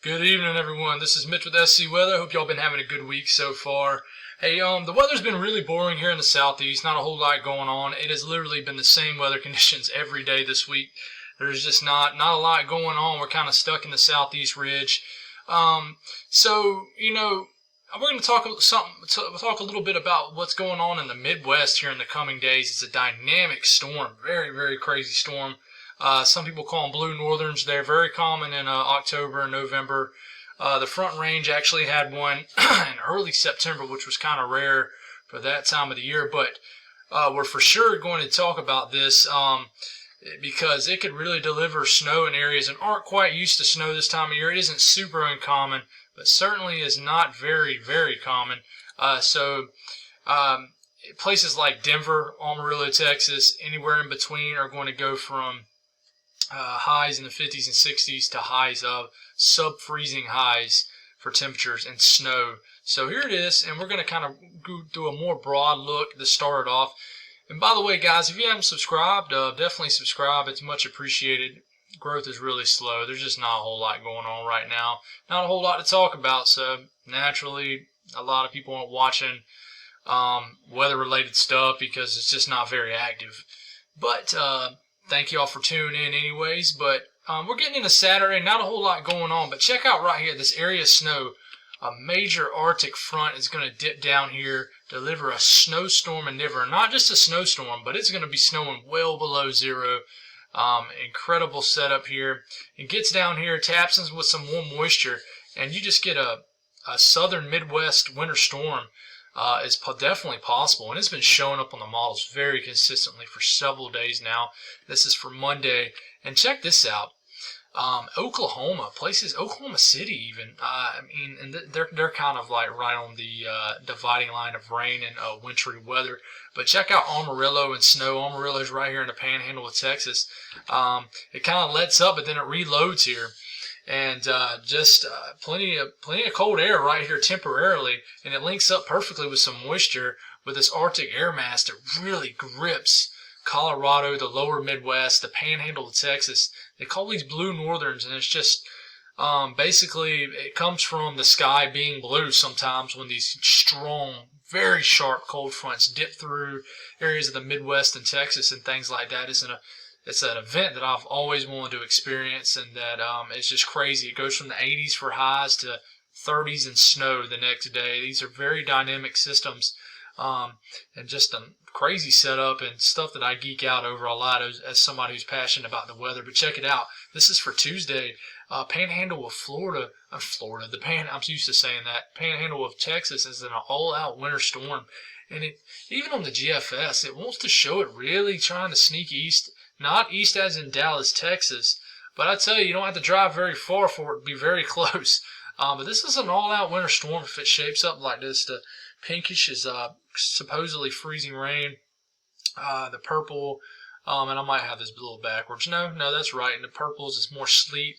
Good evening, everyone. This is Mitch with SC Weather. Hope y'all been having a good week so far. Hey, the weather's been really boring here in the southeast. Not a whole lot going on. It has literally been the same weather conditions every day this week. There's just not a lot going on. We're kind of stuck in the southeast ridge. So we're going to talk a little bit about what's going on in the Midwest here in the coming days. It's a dynamic storm, very, very crazy storm. Some people call them blue northerns. They're very common in October and November. The Front Range actually had one in early September, which was kind of rare for that time of the year. But we're for sure going to talk about this because it could really deliver snow in areas that aren't quite used to snow this time of year. It isn't super uncommon, but certainly is not very, very common. Places like Denver, Amarillo, Texas, anywhere in between are going to go from highs in the 50s and 60s to highs of sub-freezing highs for temperatures and snow. So here it is, and we're going to kind of go do a more broad look to start it off. And by the way, guys, if you haven't subscribed, definitely subscribe. It's much appreciated. Growth is really slow. There's just not a whole lot going on right now. Not a whole lot to talk about, so naturally a lot of people aren't watching weather-related stuff because it's just not very active. But thank you all for tuning in anyways. But we're getting into Saturday. Not a whole lot going on. But check out right here, this area of snow. A major Arctic front is going to dip down here, deliver a snowstorm in Denver. Not just a snowstorm, but it's going to be snowing well below zero. Incredible setup here. It gets down here, taps us with some warm moisture, and you just get a southern Midwest winter storm. Is definitely possible, and it's been showing up on the models very consistently for several days now. This is for Monday, and check this out. Oklahoma, Oklahoma City even. And they're kind of like right on the dividing line of rain and wintry weather. But check out Amarillo and snow. Amarillo's right here in the panhandle of Texas. It kind of lets up, but then it reloads here. And plenty of cold air right here temporarily, and it links up perfectly with some moisture with this Arctic air mass that really grips Colorado, the lower Midwest, the panhandle of Texas. They call these blue northerns, and it's just basically it comes from the sky being blue sometimes when these strong, very sharp cold fronts dip through areas of the Midwest and Texas and things like that. It's an event that I've always wanted to experience, and that it's just crazy. It goes from the 80s for highs to 30s and snow the next day. These are very dynamic systems, and just a crazy setup and stuff that I geek out over a lot as somebody who's passionate about the weather. But check it out. This is for Tuesday. Panhandle of Florida. I'm used to saying that. Panhandle of Texas is an all-out winter storm, and even on the GFS, it wants to show it really trying to sneak east. Not east as in Dallas, Texas, but I tell you don't have to drive very far for it to be very close. But this is an all-out winter storm if it shapes up like this. The pinkish is supposedly freezing rain. The purple, and I might have this a little backwards. No, that's right. And the purples is more sleet,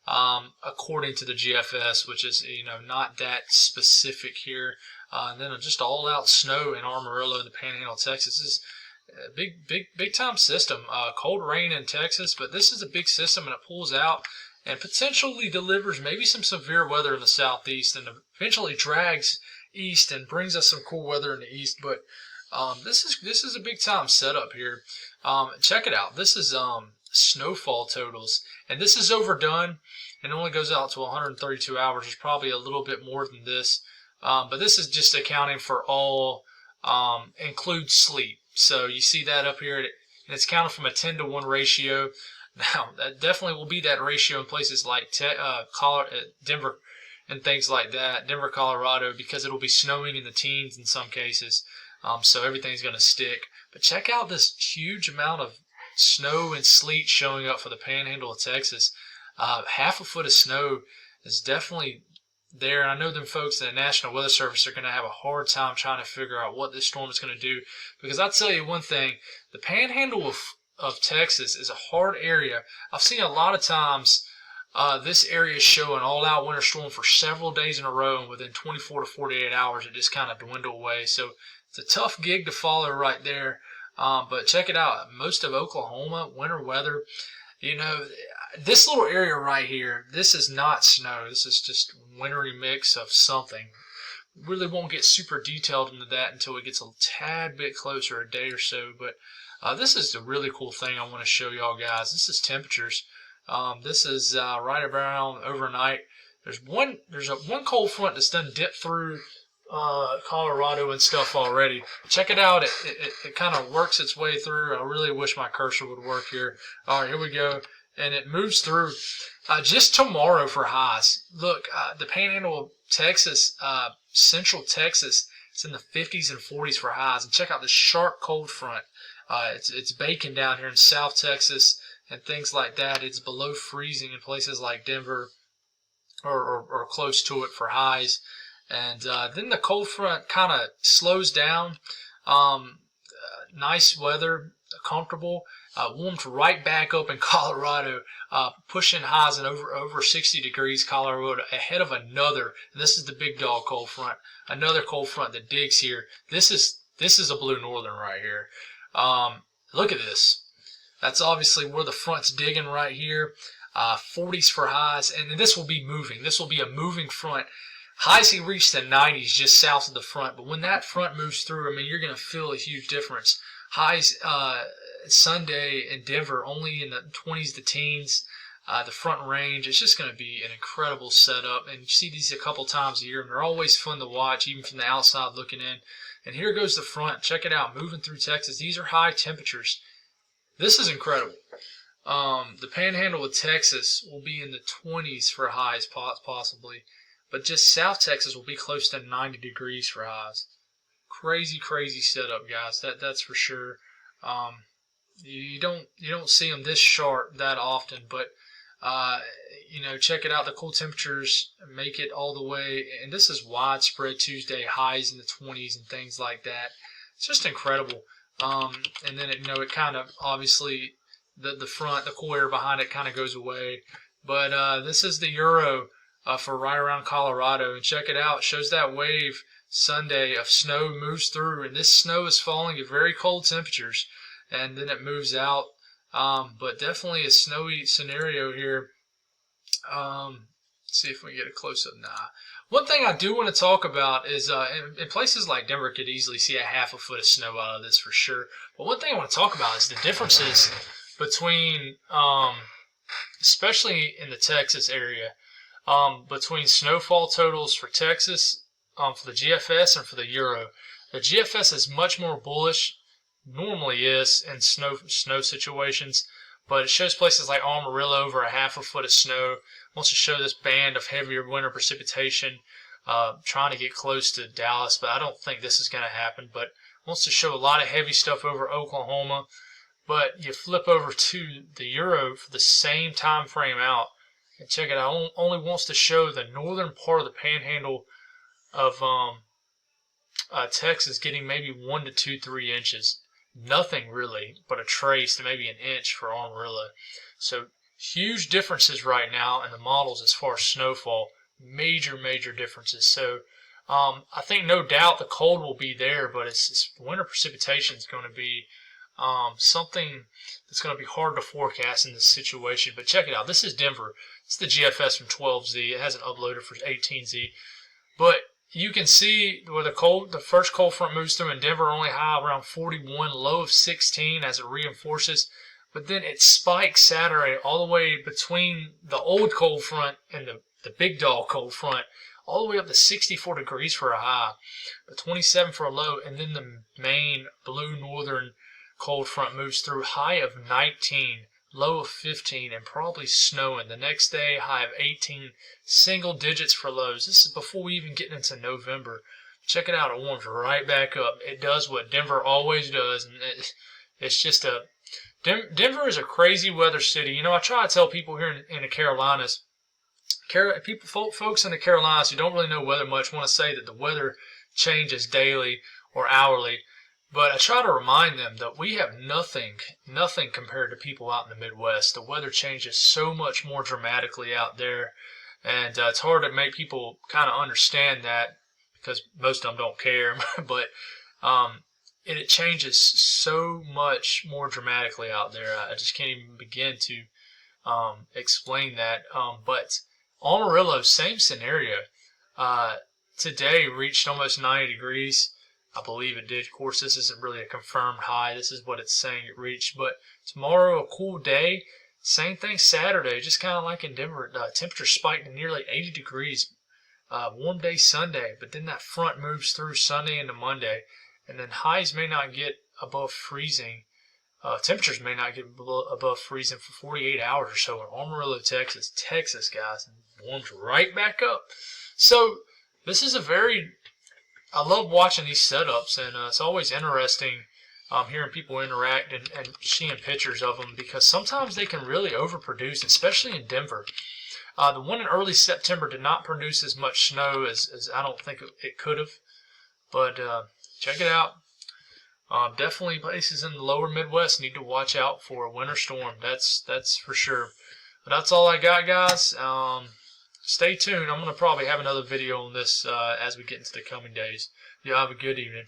according to the GFS, which is not that specific here. And then just all-out snow in Amarillo, the Panhandle of Texas is. Big time system. Cold rain in Texas, but this is a big system, and it pulls out and potentially delivers maybe some severe weather in the southeast, and eventually drags east and brings us some cool weather in the east. But this is a big time setup here. Check it out. This is snowfall totals, and this is overdone and only goes out to 132 hours. There's probably a little bit more than this, but this is just accounting for all includes sleet. So you see that up here, and it's counted from a 10-to-1 ratio. Now, that definitely will be that ratio in places like Denver and things like that, Denver, Colorado, because it'll be snowing in the teens in some cases. So everything's going to stick. But check out this huge amount of snow and sleet showing up for the panhandle of Texas. Half a foot of snow is definitely there, and I know them folks in the National Weather Service are going to have a hard time trying to figure out what this storm is going to do, because I'll tell you one thing, the panhandle of Texas is a hard area. I've seen a lot of times this area show an all-out winter storm for several days in a row, and within 24 to 48 hours it just kind of dwindle away. So it's a tough gig to follow right there. But check it out. Most of Oklahoma, winter weather, this little area right here, this is not snow. This is just wintry mix of something. Really won't get super detailed into that until it gets a tad bit closer, a day or so. But this is the really cool thing I want to show y'all guys. This is temperatures. This is right around overnight. There's one cold front that's done dip through Colorado and stuff already. Check it out. It kind of works its way through. I really wish my cursor would work here. All right, here we go. And it moves through just tomorrow for highs. Look, the Panhandle of Texas, Central Texas, it's in the 50s and 40s for highs. And check out this sharp cold front. It's baking down here in South Texas and things like that. It's below freezing in places like Denver or close to it for highs. And then the cold front kind of slows down. Nice weather, comfortable. Warmed right back up in Colorado, pushing highs in over 60 degrees Colorado ahead of another. And this is the big dog cold front. Another cold front that digs here. This is a blue northern right here. Look at this. That's obviously where the front's digging right here. 40s for highs, and this will be moving. This will be a moving front. Highs he reached the 90s just south of the front, but when that front moves through, I mean, you're going to feel a huge difference. Highs Sunday in Denver only in the 20s to teens. The front range, it's just going to be an incredible setup, and you see these a couple times a year, and they're always fun to watch, even from the outside looking in. And here goes the front. Check it out, moving through Texas. These are high temperatures. This is incredible. The Panhandle of Texas will be in the 20s for highs, possibly. But just South Texas will be close to 90 degrees for highs. Crazy, crazy setup, guys. That's for sure. You don't see them this sharp that often, but check it out. The cool temperatures make it all the way, and this is widespread Tuesday highs in the 20s and things like that. It's just incredible. And then it kind of obviously the front, the cool air behind it kind of goes away. But this is the Euro. For right around Colorado, and check it out. It shows that wave Sunday of snow moves through, and this snow is falling at very cold temperatures, and then it moves out. But definitely a snowy scenario here. Let's see if we can get a close-up. One thing I do want to talk about is in places like Denver could easily see a half a foot of snow out of this for sure. But one thing I want to talk about is the differences between, especially in the Texas area, between snowfall totals for Texas, for the GFS and for the Euro. The GFS is much more bullish, normally is in snow situations, but it shows places like Amarillo over a half a foot of snow. It wants to show this band of heavier winter precipitation, trying to get close to Dallas, but I don't think this is going to happen. But wants to show a lot of heavy stuff over Oklahoma. But you flip over to the Euro for the same time frame out, and check it out. Only wants to show the northern part of the Panhandle of Texas getting maybe 1 to 2, 3 inches. Nothing really, but a trace to maybe an inch for Amarillo. So huge differences right now in the models as far as snowfall. Major differences. So I think no doubt the cold will be there, but it's winter precipitation is going to be something that's going to be hard to forecast in this situation. But check it out. This is Denver. It's the GFS from 12Z. It hasn't uploaded for 18Z. But you can see where the first cold front moves through in Denver, only high around 41, low of 16 as it reinforces. But then it spikes Saturday all the way between the old cold front and the big dog cold front, all the way up to 64 degrees for a high, but 27 for a low. And then the main blue northern cold front moves through, high of 19, low of 15, and probably snowing. The next day, high of 18, single digits for lows. This is before we even get into November. Check it out. It warms right back up. It does what Denver always does, and it's just Denver is a crazy weather city. I try to tell people here in the Carolinas, folks in the Carolinas who don't really know weather much want to say that the weather changes daily or hourly. But I try to remind them that we have nothing compared to people out in the Midwest. The weather changes so much more dramatically out there, and it's hard to make people kind of understand that because most of them don't care. But it changes so much more dramatically out there. I just can't even begin to explain that. But Amarillo, same scenario. Today reached almost 90 degrees. I believe it did. Of course, this isn't really a confirmed high. This is what it's saying it reached. But tomorrow, a cool day. Same thing Saturday, just kind of like in Denver. Temperature spiked to nearly 80 degrees. Warm day Sunday, but then that front moves through Sunday into Monday. And then highs may not get above freezing. Temperatures may not get above freezing for 48 hours or so in Amarillo, Texas. Texas, guys, and warms right back up. So this is I love watching these setups, and it's always interesting hearing people interact and seeing pictures of them, because sometimes they can really overproduce, especially in Denver. The one in early September did not produce as much snow as I don't think it could have, but check it out. Definitely places in the lower Midwest need to watch out for a winter storm. That's for sure. But that's all I got, guys. Stay tuned. I'm going to probably have another video on this as we get into the coming days. You have a good evening.